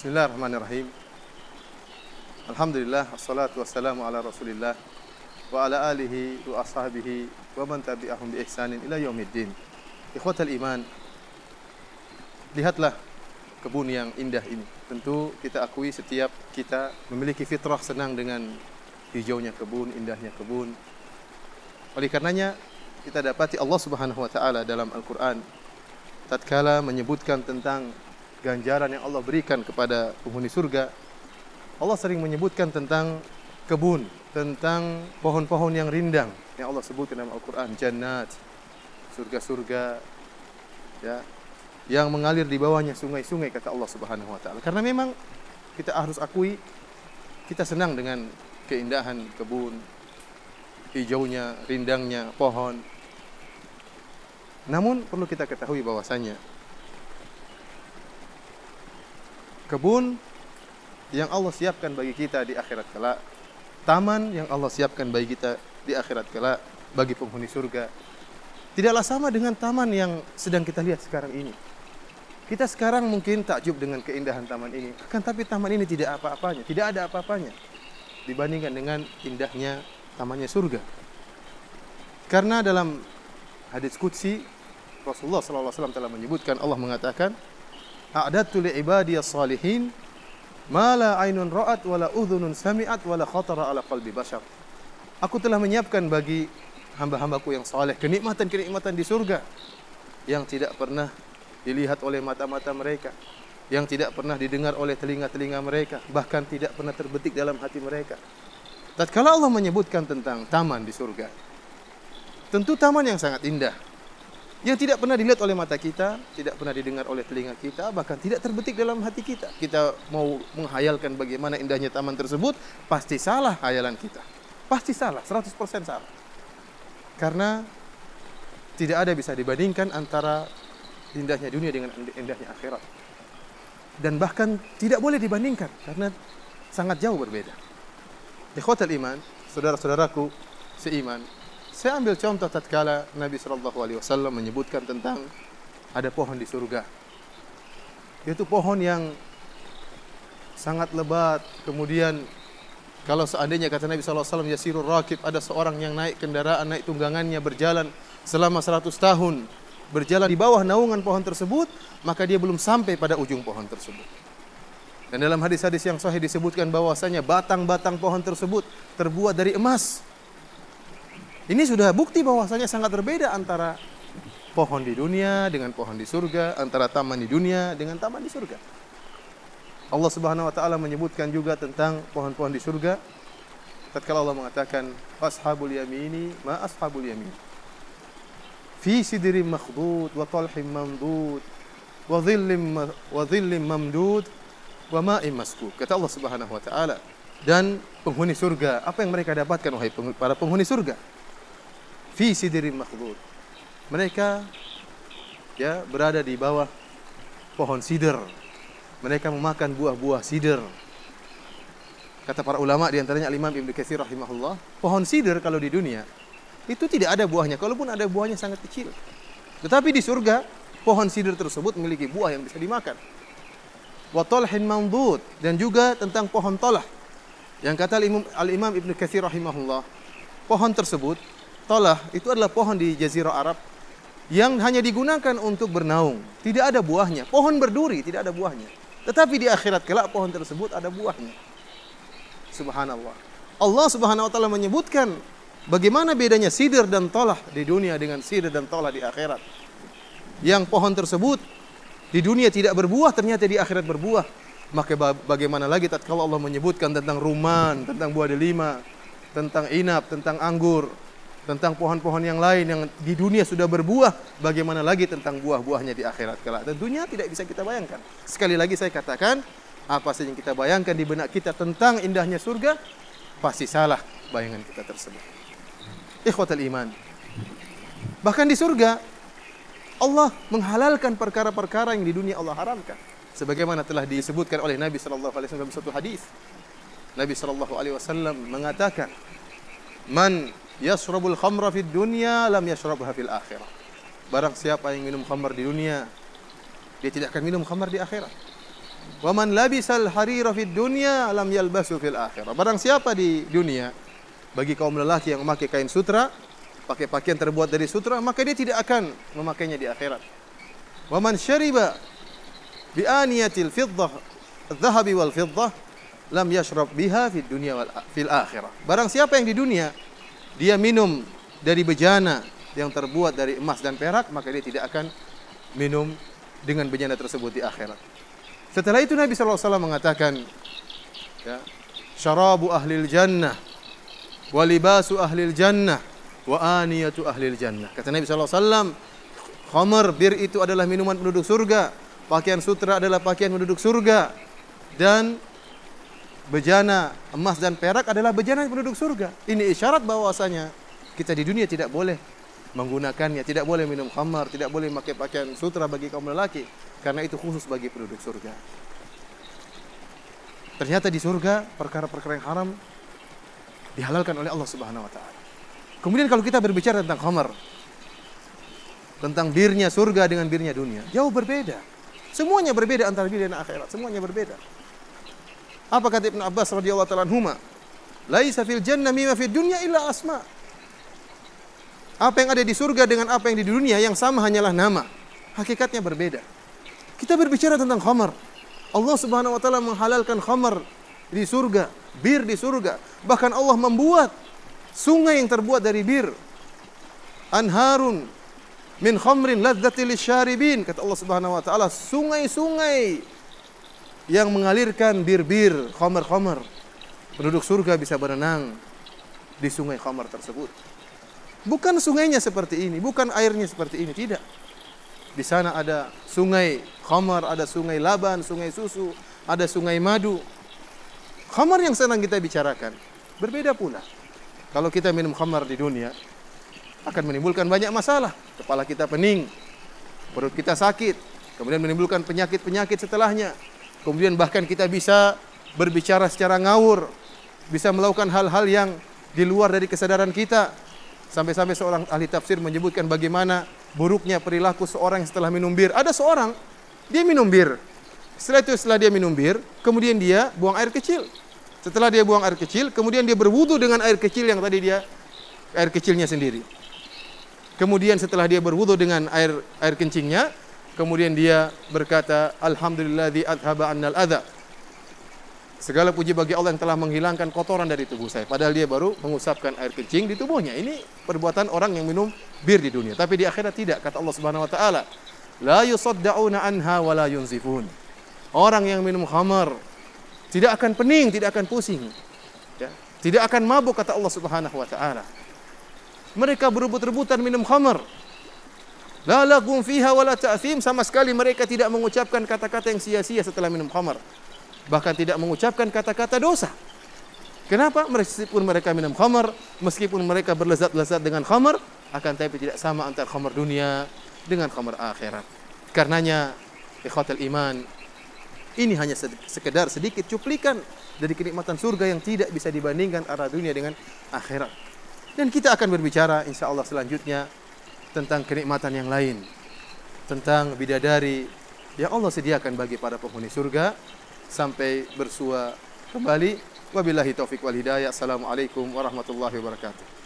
Bismillahirrahmanirrahim. Alhamdulillah, wassalatu wassalamu ala Rasulillah wa ala alihi wa ashabihi wa man tabi'ahum bi ihsanin ila yaumiddin. Ikhwatal iman, lihatlah kebun yang indah ini. Tentu kita akui setiap kita memiliki fitrah senang dengan hijaunya kebun, indahnya kebun. Oleh karenanya kita dapati Allah Subhanahu wa taala dalam Al-Qur'an tatkala menyebutkan tentang ganjaran yang Allah berikan kepada penghuni surga, Allah sering menyebutkan tentang kebun, tentang pohon-pohon yang rindang yang Allah sebutkan dalam Al-Qur'an, jannat, surga-surga, ya, yang mengalir di bawahnya sungai-sungai, kata Allah Subhanahu wa taala. Karena memang kita harus akui kita senang dengan keindahan kebun, hijaunya, rindangnya pohon. Namun perlu kita ketahui bahwasanya kebun yang Allah siapkan bagi kita di akhirat kelak, taman yang Allah siapkan bagi kita di akhirat kelak bagi penghuni surga, tidaklah sama dengan taman yang sedang kita lihat sekarang ini. Kita sekarang mungkin takjub dengan keindahan taman ini, akan tapi taman ini tidak apa-apanya, tidak ada apa-apanya dibandingkan dengan indahnya tamannya surga. Karena dalam hadits qudsi Rasulullah SAW telah menyebutkan, Allah mengatakan, a'dadtu li ibadiyas salihin ma la ainun ra'at wa la udhunun sami'at wa la khatara ala qalbi bashar. Aku telah menyiapkan bagi hamba-hambaku yang saleh kenikmatan-kenikmatan di surga yang tidak pernah dilihat oleh mata-mata mereka, yang tidak pernah didengar oleh telinga-telinga mereka, bahkan tidak pernah terbetik dalam hati mereka. Tatkala Allah menyebutkan tentang taman di surga, tentu taman yang sangat indah, yang tidak pernah dilihat oleh mata kita, tidak pernah didengar oleh telinga kita, bahkan tidak terbetik dalam hati kita. Kita mau menghayalkan bagaimana indahnya taman tersebut, pasti salah hayalan kita. Pasti salah, 100% salah. Karena tidak ada bisa dibandingkan antara indahnya dunia dengan indahnya akhirat. Dan bahkan tidak boleh dibandingkan, karena sangat jauh berbeda. Ikhwatal iman, saudara-saudaraku seiman, saya ambil contoh tatkala Nabi SAW menyebutkan tentang ada pohon di surga. Yaitu pohon yang sangat lebat. Kemudian kalau seandainya kata Nabi SAW, yasirur rakib, ada seorang yang naik kendaraan, naik tunggangannya, berjalan selama 100 tahun, berjalan di bawah naungan pohon tersebut, maka dia belum sampai pada ujung pohon tersebut. Dan dalam hadis-hadis yang sahih disebutkan bahwasanya batang-batang pohon tersebut terbuat dari emas. Ini sudah bukti bahwasanya sangat berbeda antara pohon di dunia dengan pohon di surga, antara taman di dunia dengan taman di surga. Allah Subhanahu wa taala menyebutkan juga tentang pohon-pohon di surga tatkala Allah mengatakan, ashabul yamini ma ashabul yamin. Fi sidrin makhdud wa talhim mamdud wa dhillim mamdud wa ma'in maskub. Kata Allah Subhanahu wa taala, dan penghuni surga, apa yang mereka dapatkan wahai para penghuni surga? Fi sidrin makhdud. Mereka ya berada di bawah pohon sidr. Mereka memakan buah-buah sidr. Kata para ulama di antaranya Al-Imam Ibnu Katsir rahimahullah, pohon sidr kalau di dunia itu tidak ada buahnya, kalaupun ada buahnya sangat kecil. Tetapi di surga pohon sidr tersebut memiliki buah yang bisa dimakan. Wa talhin mamdud, dan juga tentang pohon talah. Yang kata Al-Imam Ibnu Katsir rahimahullah, pohon tersebut talah itu adalah pohon di Jazirah Arab yang hanya digunakan untuk bernaung. Tidak ada buahnya. Pohon berduri, tidak ada buahnya. Tetapi di akhirat kelak pohon tersebut ada buahnya. Subhanallah. Allah Subhanahu wa taala menyebutkan bagaimana bedanya sidr dan talah di dunia dengan sidr dan talah di akhirat. Yang pohon tersebut di dunia tidak berbuah, ternyata di akhirat berbuah. Maka bagaimana lagi tatkala Allah menyebutkan tentang rumman, tentang buah delima, tentang inab, tentang anggur, tentang pohon-pohon yang lain yang di dunia sudah berbuah, bagaimana lagi tentang buah-buahnya di akhirat kelak. Tentunya tidak bisa kita bayangkan. Sekali lagi saya katakan, apa saja yang kita bayangkan di benak kita tentang indahnya surga, pasti salah bayangan kita tersebut. Ikhwatal iman. Bahkan di surga, Allah menghalalkan perkara-perkara yang di dunia Allah haramkan. Sebagaimana telah disebutkan oleh Nabi SAW dalam satu hadis. Nabi SAW mengatakan, man yashrabul khamra fid dunya lam yashrabha fil akhirah. Barang siapa yang minum khamar di dunia, dia tidak akan minum khamar di akhirat. Wa man labisal harira fid dunya lam yalbasu fil akhirah. Barang siapa di dunia, bagi kaum lelaki yang memakai kain sutra, pakai pakaian terbuat dari sutra, maka dia tidak akan memakainya di akhirat. Wa man syariba bi aniyatil fiddah, adh-dhahabi wal fiddah, lam yashrab biha fid dunya wal fil akhirah. Barang siapa yang di dunia dia minum dari bejana yang terbuat dari emas dan perak, maka dia tidak akan minum dengan bejana tersebut di akhirat. Setelah itu Nabi SAW mengatakan, ya, syarabu ahlil jannah, wa libasu ahlil jannah, wa aniyatu ahlil jannah. Kata Nabi SAW, khamar, bir itu adalah minuman penduduk surga, pakaian sutra adalah pakaian penduduk surga, dan bejana emas dan perak adalah bejana penduduk surga. Ini isyarat bahwasanya kita di dunia tidak boleh menggunakannya, tidak boleh minum khamar, tidak boleh memakai pakaian sutra bagi kaum lelaki, karena itu khusus bagi penduduk surga. Ternyata di surga perkara-perkara yang haram dihalalkan oleh Allah Subhanahu wa taala. Kemudian kalau kita berbicara tentang khamar, tentang birnya surga dengan birnya dunia, jauh berbeda. Semuanya berbeda antara dunia dan akhirat, semuanya berbeda. Apa kata Ibnu Abbas radhiyallahu taala anhuma? Laisa fil jannah mimma fid dunya illa asma. Apa yang ada di surga dengan apa yang di dunia yang sama hanyalah nama. Hakikatnya berbeda. Kita berbicara tentang khamar. Allah Subhanahu wa taala menghalalkan khamar di surga, bir di surga. Bahkan Allah membuat sungai yang terbuat dari bir. Anharun min khamrin ladzatil lisyaribin. Kata Allah Subhanahu wa taala, sungai-sungai yang mengalirkan bir-bir, khamar-khamar. Penduduk surga bisa berenang di sungai khamar tersebut. Bukan sungainya seperti ini, bukan airnya seperti ini, tidak. Di sana ada sungai khamar, ada sungai laban, sungai susu, ada sungai madu. Khamar yang sedang kita bicarakan berbeda pula. Kalau kita minum khamar di dunia akan menimbulkan banyak masalah. Kepala kita pening, perut kita sakit, kemudian menimbulkan penyakit-penyakit setelahnya. Kemudian bahkan kita bisa berbicara secara ngawur, bisa melakukan hal-hal yang di luar dari kesadaran kita. Sampai-sampai seorang ahli tafsir menyebutkan bagaimana buruknya perilaku seorang yang setelah minum bir. Ada seorang, dia minum bir. Setelah dia minum bir, kemudian dia buang air kecil. Setelah dia buang air kecil, kemudian dia berwudu dengan air kecil yang tadi dia, air kecilnya sendiri. Kemudian setelah dia berwudu dengan air kencingnya, kemudian dia berkata, Alhamdulilladzi adhaba annal adza. Segala puji bagi Allah yang telah menghilangkan kotoran dari tubuh saya. Padahal dia baru mengusapkan air kencing di tubuhnya. Ini perbuatan orang yang minum bir di dunia. Tapi di akhirat tidak. Kata Allah Subhanahu wa taala, la yusaddauna anha wa la yunzifun. Orang yang minum khamar tidak akan pening, tidak akan pusing. Ya. Tidak akan mabuk, kata Allah Subhanahu wa taala. Mereka berebut-rebutan minum khamar. La lagum fiha wa la ta'thim. Sama sekali mereka tidak mengucapkan kata-kata yang sia-sia setelah minum khamar. Bahkan tidak mengucapkan kata-kata dosa. Kenapa? Meskipun mereka minum khamar, meskipun mereka berlezat-lezat dengan khamar, akan tapi tidak sama antara khamar dunia dengan khamar akhirat. Karenanya, ikhwatal iman, ini hanya sekedar sedikit cuplikan dari kenikmatan surga yang tidak bisa dibandingkan antara dunia dengan akhirat. Dan kita akan berbicara insyaallah selanjutnya tentang kenikmatan yang lain, tentang bidadari yang Allah sediakan bagi para penghuni surga. Sampai bersua kembali. Wabillahi taufiq wal hidayah. Assalamualaikum warahmatullahi wabarakatuh.